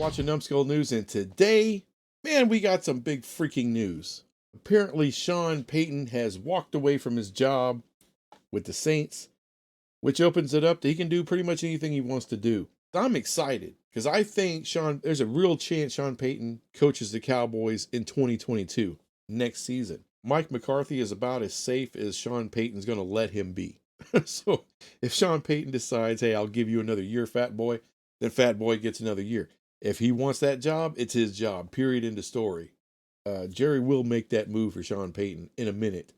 watching Numbskull News, and today, man, we got some big freaking news. Apparently, Sean Payton has walked away from his job with the Saints, which opens it up that he can do pretty much anything he wants to do. I'm excited because I think there's a real chance Sean Payton coaches the Cowboys in 2022, next season. Mike McCarthy is about as safe as Sean Payton's going to let him be. So if Sean Payton decides, hey, I'll give you another year, fat boy, then fat boy gets another year. If he wants that job, it's his job, period, end of story. Jerry will make that move for Sean Payton in a minute.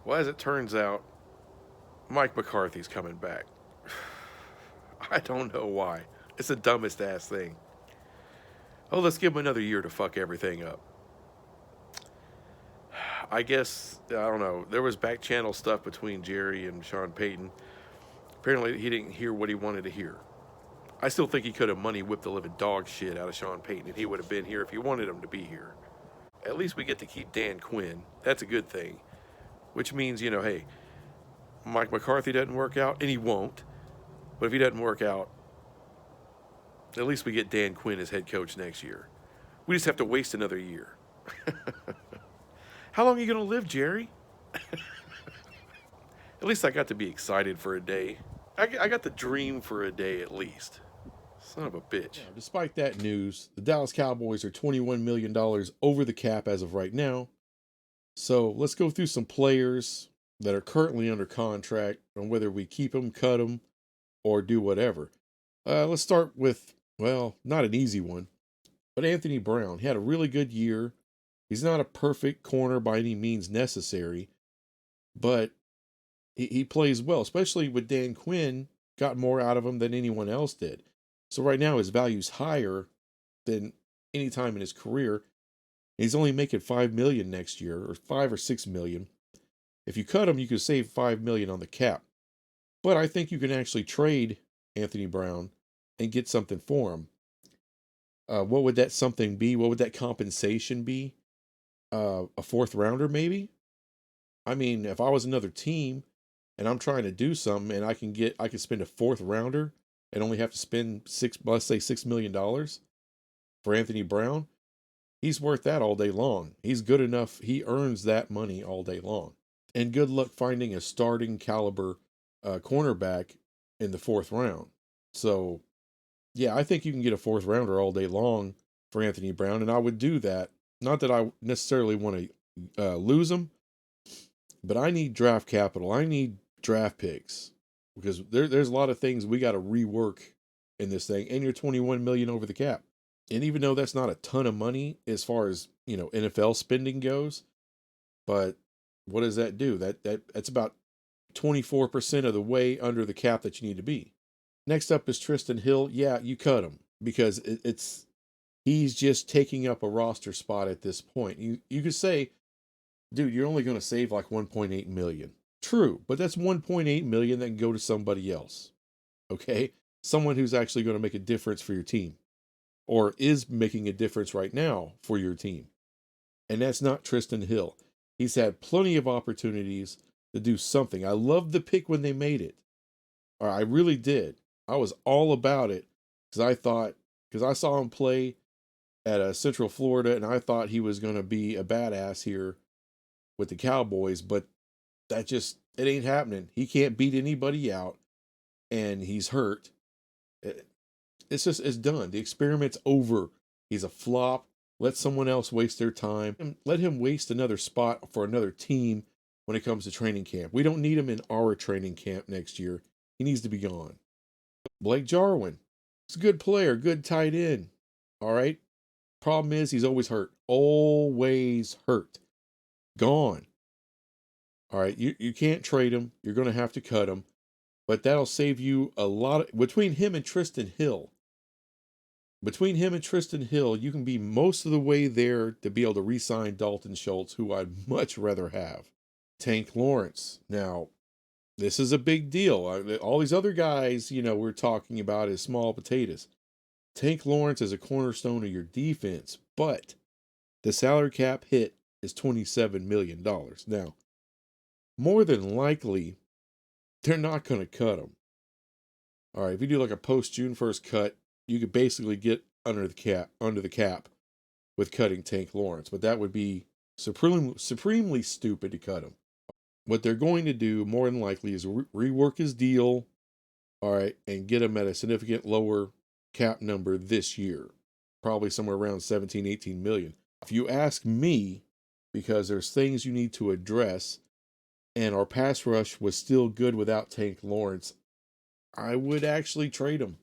Well, as it turns out, Mike McCarthy's coming back. I don't know why. It's the dumbest ass thing. Oh, let's give him another year to fuck everything up. I guess, I don't know, there was back channel stuff between Jerry and Sean Payton. Apparently he didn't hear what he wanted to hear. I still think he could have money whipped the living dog shit out of Sean Payton, and he would have been here if he wanted him to be here. At least we get to keep Dan Quinn. That's a good thing. Which means, hey, Mike McCarthy doesn't work out, and he won't. But if he doesn't work out, at least we get Dan Quinn as head coach next year. We just have to waste another year. How long are you going to live, Jerry? At least I got to be excited for a day. I got the dream for a day at least. Son of a bitch. Now, despite that news, the Dallas Cowboys are $21 million over the cap as of right now. So let's go through some players that are currently under contract on whether we keep them, cut them, or do whatever. Let's start with, well, not an easy one, but Anthony Brown. He had a really good year. He's not a perfect corner by any means necessary, but he plays well, especially with Dan Quinn, got more out of him than anyone else did. So right now his value's higher than any time in his career. He's only making $5 million next year, or $5 or $6 million. If you cut him, you could save $5 million on the cap. But I think you can actually trade Anthony Brown and get something for him. What would that something be? What would that compensation be? A fourth rounder, maybe? I mean, if I was another team and I'm trying to do something and I can spend a fourth rounder and only have to spend let's say $6 million for Anthony Brown, he's worth that all day long. He's good enough. He earns that money all day long. And good luck finding a starting caliber cornerback in the fourth round. So, yeah, I think you can get a fourth rounder all day long for Anthony Brown, and I would do that. Not that I necessarily want to lose him, but I need draft capital. I need draft picks because there's a lot of things we got to rework in this thing, and you're $21 million over the cap. And even though that's not a ton of money as far as, NFL spending goes, but what does that do? That's about 24% of the way under the cap that you need to be. Next up is Tristan Hill. Yeah, you cut him because he's just taking up a roster spot at this point. You could say, dude, you're only going to save like 1.8 million. True, but that's 1.8 million that can go to somebody else. Okay? Someone who's actually going to make a difference for your team, or is making a difference right now for your team. And that's not Tristan Hill. He's had plenty of opportunities to do something. I loved the pick when they made it. Or I really did. I was all about it because I saw him play at Central Florida, and I thought he was going to be a badass here with the Cowboys, but it ain't happening. He can't beat anybody out, and he's hurt. It's done. The experiment's over. He's a flop. Let someone else waste their time. And let him waste another spot for another team when it comes to training camp. We don't need him in our training camp next year. He needs to be gone. Blake Jarwin. He's a good player, good tight end. All right. Problem is he's always hurt. Always hurt. Gone. All right. You can't trade him. You're going to have to cut him. But that'll save you a lot between him and Tristan Hill. Between him and Tristan Hill, you can be most of the way there to be able to re-sign Dalton Schultz, who I'd much rather have. Tank Lawrence. Now, this is a big deal. All these other guys, we're talking about as small potatoes. Tank Lawrence is a cornerstone of your defense, but the salary cap hit is $27 million. Now, more than likely, they're not going to cut him. All right, if you do like a post June 1st cut, you could basically get under the cap with cutting Tank Lawrence, but that would be supremely stupid to cut him. What they're going to do more than likely is rework his deal, all right, and get him at a significant lower cap number this year, probably somewhere around 17, 18 million. If you ask me, because there's things you need to address, and our pass rush was still good without Tank Lawrence, I would actually trade him.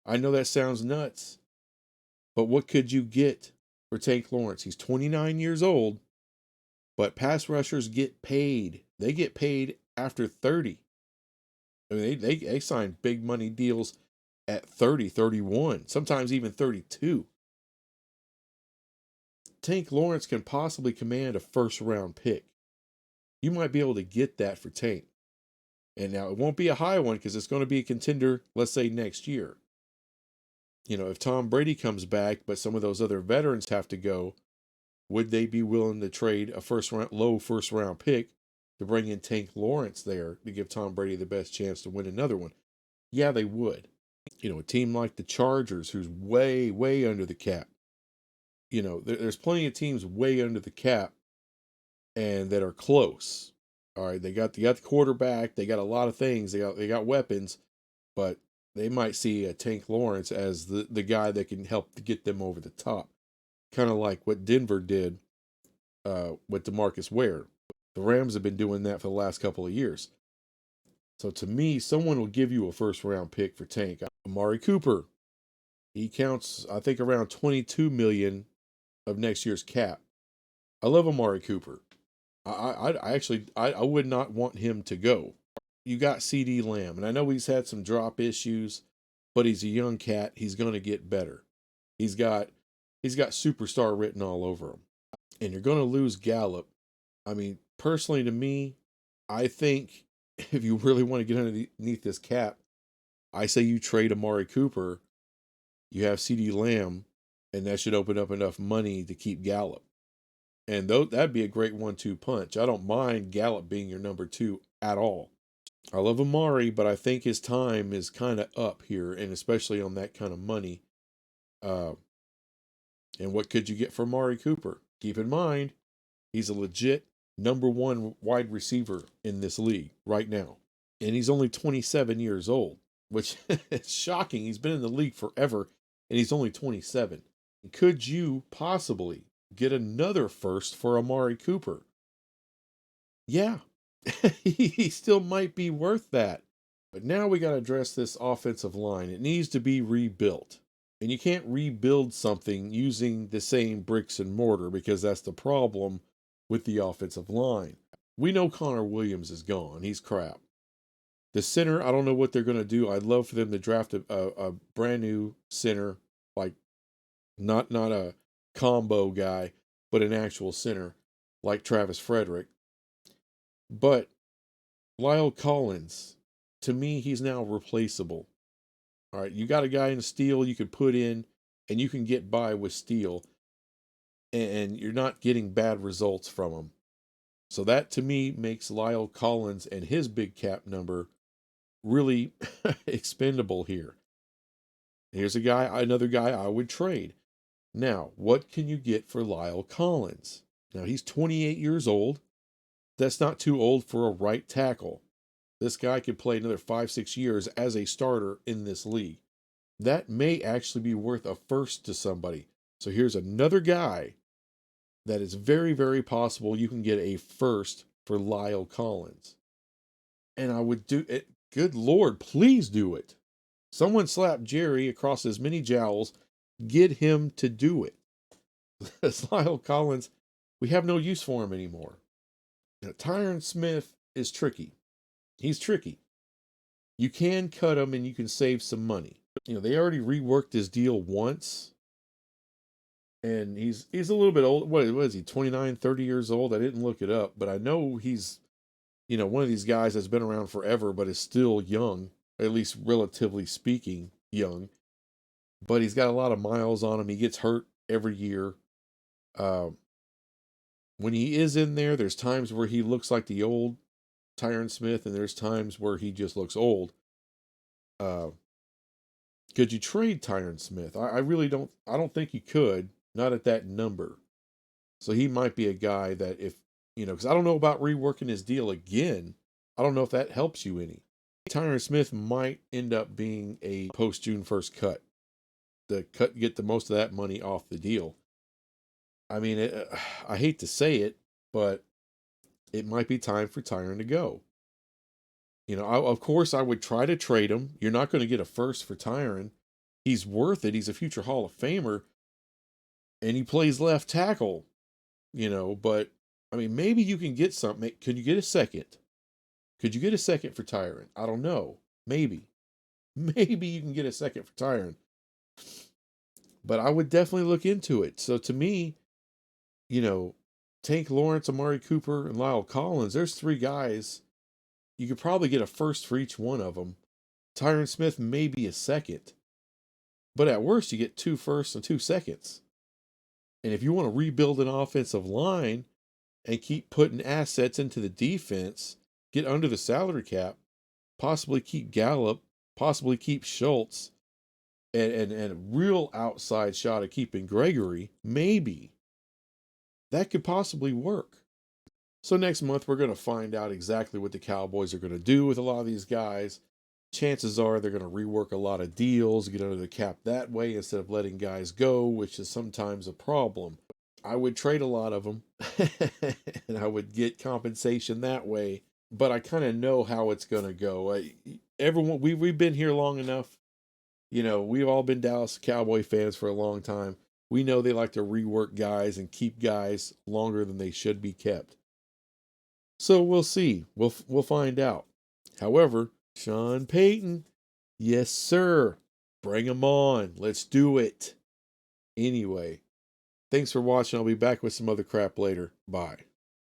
I know that sounds nuts, but what could you get for Tank Lawrence? He's 29 years old, but pass rushers get paid. They get paid after 30. I mean, they sign big money deals at 30, 31, sometimes even 32. Tank Lawrence can possibly command a first round pick. You might be able to get that for Tank. And now it won't be a high one because it's going to be a contender, let's say next year. You know, if Tom Brady comes back, but some of those other veterans have to go, would they be willing to trade a low first round pick to bring in Tank Lawrence there to give Tom Brady the best chance to win another one? Yeah, they would. You know, a team like the Chargers, who's way, way under the cap. You know, there's plenty of teams way under the cap and that are close. All right, they got the quarterback, they got a lot of things, they got weapons, but they might see a Tank Lawrence as the guy that can help to get them over the top. Kind of like what Denver did with DeMarcus Ware. The Rams have been doing that for the last couple of years. So to me, someone will give you a first round pick for Tank. Amari Cooper, he counts, I think, around 22 million of next year's cap. I love Amari Cooper. I would not want him to go. You got CeeDee Lamb, and I know he's had some drop issues, but he's a young cat. He's going to get better. He's got superstar written all over him. And you're going to lose Gallup. I mean, personally to me, I think if you really want to get underneath this cap, I say you trade Amari Cooper, you have CeeDee Lamb, and that should open up enough money to keep Gallup. And that'd be a great 1-2 punch. I don't mind Gallup being your number 2 at all. I love Amari, but I think his time is kind of up here, and especially on that kind of money. And what could you get for Amari Cooper? Keep in mind, he's a legit number 1 wide receiver in this league right now. And he's only 27 years old, which is shocking. He's been in the league forever, and he's only 27. Could you possibly get another first for Amari Cooper? Yeah, he still might be worth that. But now we got to address this offensive line. It needs to be rebuilt. And you can't rebuild something using the same bricks and mortar because that's the problem with the offensive line. We know Connor Williams is gone. He's crap. The center, I don't know what they're going to do. I'd love for them to draft a brand new center, like not a combo guy, but an actual center like Travis Frederick. But Lyle Collins, to me, he's now replaceable. All right, you got a guy in steel you can put in, and you can get by with steel, and you're not getting bad results from him. So that, to me, makes Lyle Collins and his big cap number really expendable here. Here's another guy I would trade. Now, what can you get for Lyle Collins? Now, he's 28 years old. That's not too old for a right tackle. This guy could play another 5-6 years as a starter in this league. That may actually be worth a first to somebody. So here's another guy that is very, very possible you can get a first for Lyle Collins. And I would do it. Good Lord, please do it. Someone slap Jerry across his many jowls. Get him to do it. Because Lyle Collins, we have no use for him anymore. Now, Tyron Smith is tricky. He's tricky. You can cut him and you can save some money. You know, they already reworked his deal once. And he's a little bit old. What is he, 29, 30 years old? I didn't look it up, but I know he's, one of these guys that's been around forever, but is still young, at least relatively speaking, young. But he's got a lot of miles on him. He gets hurt every year. When he is in there, there's times where he looks like the old Tyron Smith, and there's times where he just looks old. Could you trade Tyron Smith? I really don't. I don't think you could. Not at that number. So he might be a guy that if because I don't know about reworking his deal again. I don't know if that helps you any. Tyron Smith might end up being a post June 1st cut. Get the most of that money off the deal. I mean, I hate to say it, but it might be time for Tyron to go. Of course, I would try to trade him. You're not going to get a first for Tyron. He's worth it. He's a future Hall of Famer, and he plays left tackle. But I mean, maybe you can get something. Could you get a second? Could you get a second for Tyron? I don't know. Maybe you can get a second for Tyron. But I would definitely look into it. So to me, Tank Lawrence, Amari Cooper, and Lyle Collins, there's 3 guys. You could probably get a first for each one of them. Tyron Smith may be a second. But at worst, you get 2 firsts and 2 seconds. And if you want to rebuild an offensive line and keep putting assets into the defense, get under the salary cap, possibly keep Gallup, possibly keep Schultz, and a real outside shot at keeping Gregory, maybe. That could possibly work. So next month, we're going to find out exactly what the Cowboys are going to do with a lot of these guys. Chances are they're going to rework a lot of deals, get under the cap that way instead of letting guys go, which is sometimes a problem. I would trade a lot of them, and I would get compensation that way. But I kind of know how it's going to go. We've been here long enough. We've all been Dallas Cowboy fans for a long time. We know they like to rework guys and keep guys longer than they should be kept. So we'll see. We'll find out. However, Sean Payton, yes, sir. Bring him on. Let's do it. Anyway, thanks for watching. I'll be back with some other crap later. Bye.